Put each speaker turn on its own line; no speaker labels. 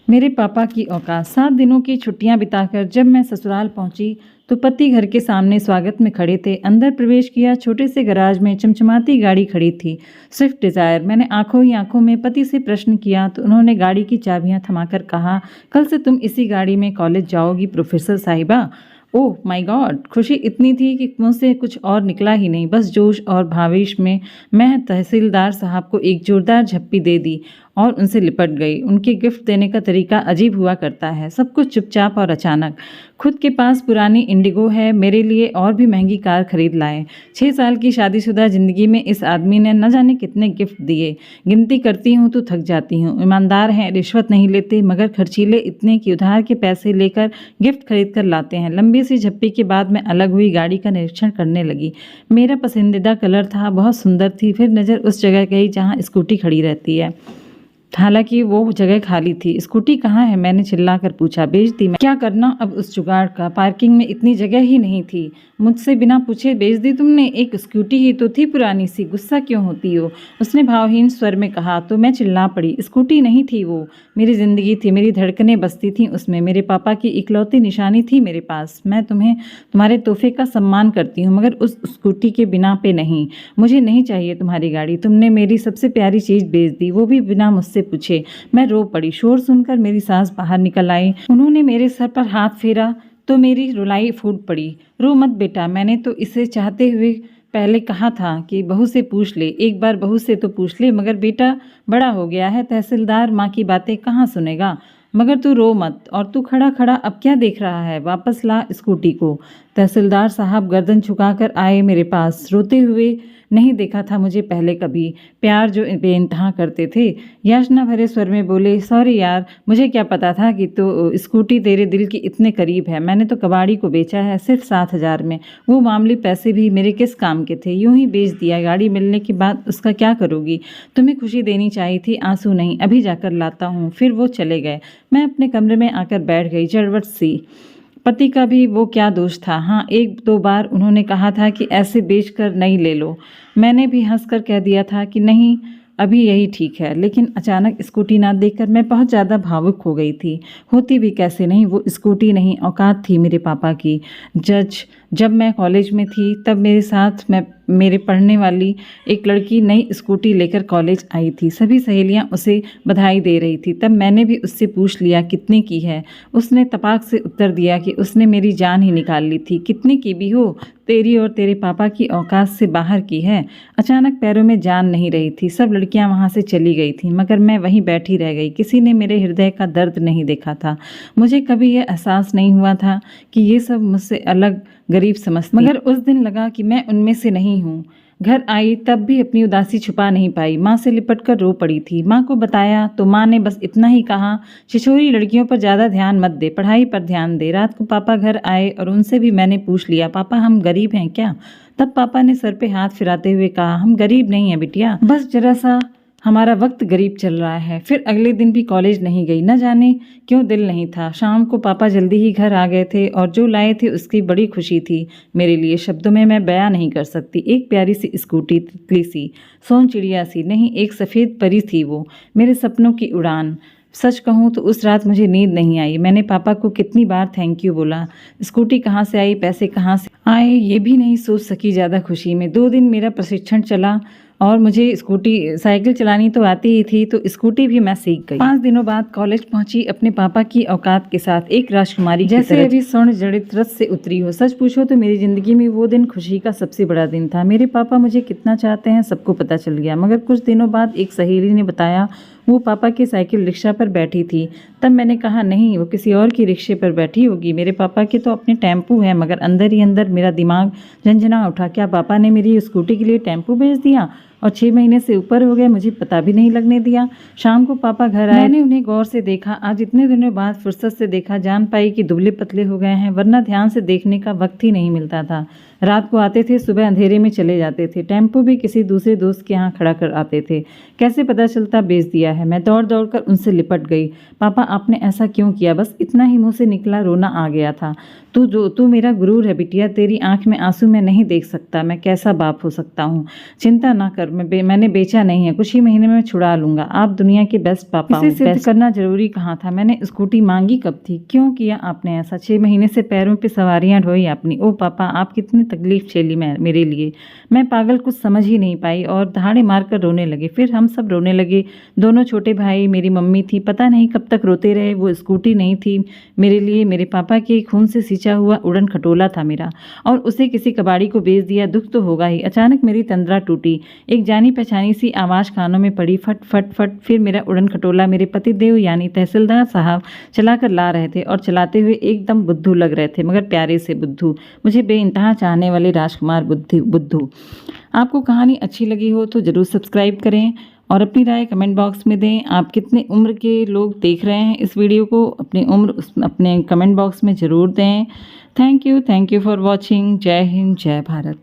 मेरे पापा की औकात। 7 दिनों की छुट्टियां बिताकर जब मैं ससुराल पहुंची तो पति घर के सामने स्वागत में खड़े थे। अंदर प्रवेश किया, छोटे से गराज में चमचमाती गाड़ी खड़ी थी, स्विफ्ट डिज़ायर। मैंने आंखों ही आंखों में पति से प्रश्न किया तो उन्होंने गाड़ी की चाबियां थमाकर कहा, कल से तुम इसी गाड़ी में कॉलेज जाओगी प्रोफेसर साहिबा। Oh my God! खुशी इतनी थी कि मुझसे कुछ और निकला ही नहीं। बस जोश और भावेश में मैं तहसीलदार साहब को एक जोरदार झप्पी दे दी और उनसे लिपट गई। उनके गिफ्ट देने का तरीका अजीब हुआ करता है, सब कुछ चुपचाप और अचानक। खुद के पास पुरानी इंडिगो है, मेरे लिए और भी महंगी कार खरीद लाए। 6 साल की शादीशुदा ज़िंदगी में इस आदमी ने न जाने कितने गिफ्ट दिए। गिनती करती हूँ तो थक जाती हूँ। ईमानदार हैं, रिश्वत नहीं लेते, मगर खर्चीले इतने कि उधार के पैसे लेकर गिफ्ट खरीद कर लाते हैं। लंबी सी झप्पी के बाद मैं अलग हुई गाड़ी का निरीक्षण करने लगी। मेरा पसंदीदा कलर था, बहुत सुंदर थी। फिर नज़र उस जगह गई जहाँ स्कूटी खड़ी रहती है। हालांकि वो जगह खाली थी। स्कूटी कहाँ है? मैंने चिल्लाकर पूछा। बेच दी। मैं क्या करना अब उस जुगाड़ का? पार्किंग में इतनी जगह ही नहीं थी। मुझसे बिना पूछे बेच दी तुमने? एक स्कूटी ही तो थी पुरानी सी, गुस्सा क्यों होती हो? उसने भावहीन स्वर में कहा। तो मैं चिल्ला पड़ी। स्कूटी नहीं थी वो, मेरी ज़िंदगी थी। मेरी धड़कनें बसती थीं उसमें। मेरे पापा की इकलौती निशानी थी मेरे पास। मैं तुम्हें तुम्हारे तोहफे का सम्मान करती हूँ, मगर उस स्कूटी के बिना पे नहीं। मुझे नहीं चाहिए तुम्हारी गाड़ी। तुमने मेरी सबसे प्यारी चीज़ बेच दी, वो भी बिना मुझसे पूछे। मैं रो पड़ी। शोर सुनकर मेरी सास बाहर निकल आई। उन्होंने मेरे सर पर हाथ फेरा तो मेरी रुलाई फूट पड़ी। रो मत बेटा, मैंने तो इसे चाहते हुए पहले कहा था कि बहू से पूछ ले, एक बार बहू से तो पूछ ले। मगर बेटा बड़ा हो गया है, तहसीलदार माँ की बातें कहाँ सुनेगा। मगर तू रो मत। और तू खड़ा खड़ा अब क्या देख रहा है? वापस ला स्कूटी को। तहसीलदार साहब गर्दन झुकाकर आए मेरे पास। रोते हुए नहीं देखा था मुझे पहले कभी। प्यार जो बेइंतहा करते थे। याचना भरे स्वर में बोले, सॉरी यार, मुझे क्या पता था कि तो स्कूटी तेरे दिल की इतने करीब है। मैंने तो कबाड़ी को बेचा है, सिर्फ 7,000 में। वो मामूली पैसे भी मेरे किस काम के थे, यूं ही बेच दिया। गाड़ी मिलने के बाद उसका क्या करोगी? तुम्हें खुशी देनी चाहिए थी, आंसू नहीं। अभी जाकर लाता हूँ। फिर वो चले गए। मैं अपने कमरे में आकर बैठ गई, चड़वट सी। पति का भी वो क्या दोष था? हाँ, 1-2 बार उन्होंने कहा था कि ऐसे बेचकर नई ले लो। मैंने भी हंसकर कह दिया था कि नहीं, अभी यही ठीक है। लेकिन अचानक स्कूटी ना देखकर मैं बहुत ज़्यादा भावुक हो गई थी। होती भी कैसे नहीं, वो स्कूटी नहीं, औकात थी मेरे पापा की। जब मैं कॉलेज में थी तब मेरे साथ मेरे पढ़ने वाली एक लड़की नई स्कूटी लेकर कॉलेज आई थी। सभी सहेलियां उसे बधाई दे रही थी। तब मैंने भी उससे पूछ लिया, कितने की है? उसने तपाक से उत्तर दिया कि उसने मेरी जान ही निकाल ली थी। कितने की भी हो, तेरी और तेरे पापा की औकात से बाहर की है। अचानक पैरों में जान नहीं रही थी। सब लड़कियां वहां से चली गई थीं, मगर मैं वहीं बैठी रह गई। किसी ने मेरे हृदय का दर्द नहीं देखा था। मुझे कभी यह एहसास नहीं हुआ था कि ये सब मुझसे अलग गरीब समझती, मगर उस दिन लगा कि मैं उनमें से नहीं हूँ। घर आई तब भी अपनी उदासी छुपा नहीं पाई। माँ से लिपट कर रो पड़ी थी। माँ को बताया तो माँ ने बस इतना ही कहा, छिछोरी लड़कियों पर ज़्यादा ध्यान मत दे, पढ़ाई पर ध्यान दे। रात को पापा घर आए और उनसे भी मैंने पूछ लिया, पापा हम गरीब हैं क्या? तब पापा ने सर पे हाथ फिराते हुए कहा, हम गरीब नहीं हैं बिटिया, बस जरा सा हमारा वक्त गरीब चल रहा है। फिर अगले दिन भी कॉलेज नहीं गई। न जाने क्यों दिल नहीं था। शाम को पापा जल्दी ही घर आ गए थे और जो लाए थे उसकी बड़ी खुशी थी मेरे लिए, शब्दों में मैं बयां नहीं कर सकती। एक प्यारी सी स्कूटी, तितली सी, सोन चिड़िया सी नहीं, एक सफ़ेद परी थी वो, मेरे सपनों की उड़ान। सच कहूँ तो उस रात मुझे नींद नहीं आई। मैंने पापा को कितनी बार थैंक यू बोला। स्कूटी कहाँ से आई, पैसे कहाँ से आए, ये भी नहीं सोच सकी ज़्यादा खुशी में। 2 दिन मेरा प्रशिक्षण चला और मुझे साइकिल चलानी तो आती ही थी, तो स्कूटी भी मैं सीख गई। 5 दिनों बाद कॉलेज पहुंची अपने पापा की औकात के साथ, एक राजकुमारी जैसे अभी स्वर्ण जड़ित रथ से उतरी हो। सच पूछो तो मेरी जिंदगी में वो दिन खुशी का सबसे बड़ा दिन था। मेरे पापा मुझे कितना चाहते हैं सबको पता चल गया। मगर कुछ दिनों बाद एक सहेली ने बताया वो पापा की साइकिल रिक्शा पर बैठी थी। तब मैंने कहा, नहीं, वो किसी और की रिक्शे पर बैठी होगी। मेरे पापा के तो अपने टेम्पू है। मगर अंदर ही अंदर मेरा दिमाग झंझना उठा। क्या पापा ने मेरी स्कूटी के लिए टेम्पू भेज दिया? और 6 महीने से ऊपर हो गए, मुझे पता भी नहीं लगने दिया। शाम को पापा घर आए। मैंने उन्हें गौर से देखा। आज इतने दिनों बाद फुर्सत से देखा, जान पाई कि दुबले पतले हो गए हैं, वरना ध्यान से देखने का वक्त ही नहीं मिलता था। रात को आते थे, सुबह अंधेरे में चले जाते थे। टेम्पो भी किसी दूसरे दोस्त के यहाँ खड़ा कर आते थे। कैसे पता चलता बेच दिया है? मैं दौड़ दौड़ कर उनसे लिपट गई। पापा आपने ऐसा क्यों किया? बस इतना ही मुंह से निकला, रोना आ गया था। तू मेरा गुरूर है बिटिया, तेरी आंख में आंसू मैं नहीं देख सकता। मैं कैसा बाप हो सकता हूँ? चिंता ना कर, पर मैंने बेचा नहीं है, कुछ ही महीने में छुड़ा लूँगा। आप दुनिया के बेस्ट पापा हो। इसे सिद्ध करना ज़रूरी कहाँ था? मैंने स्कूटी मांगी कब थी? क्यों किया आपने ऐसा? 6 महीने से पैरों पे सवारियाँ ढोई आपने। ओ पापा, आप कितनी तकलीफ़ झेली मेरे लिए। मैं पागल, कुछ समझ ही नहीं पाई और दहाड़े मारकर रोने लगे। फिर हम सब रोने लगे, दोनों छोटे भाई, मेरी मम्मी थी। पता नहीं कब तक रोते रहे। वो स्कूटी नहीं थी मेरे लिए, मेरे पापा के खून से सिंचा हुआ उड़न खटोला था मेरा, और उसे किसी कबाड़ी को बेच दिया। दुख तो होगा ही। अचानक मेरी तंद्रा टूटी, एक जानी पहचानी सी आवाज़ कानों में पड़ी, फट फट फट। फिर मेरा उड़न खटोला मेरे पतिदेव यानी तहसीलदार साहब चलाकर ला रहे थे, और चलाते हुए एकदम बुद्धू लग रहे थे, मगर प्यारे से बुद्धू, मुझे बेइंतहा चाहने वाले राजकुमार बुद्धू। आपको कहानी अच्छी लगी हो तो ज़रूर सब्सक्राइब करें और अपनी राय कमेंट बॉक्स में दें। आप कितने उम्र के लोग देख रहे हैं इस वीडियो को, अपनी उम्र अपने कमेंट बॉक्स में ज़रूर दें। Thank you for watching. जय हिंद, जय भारत।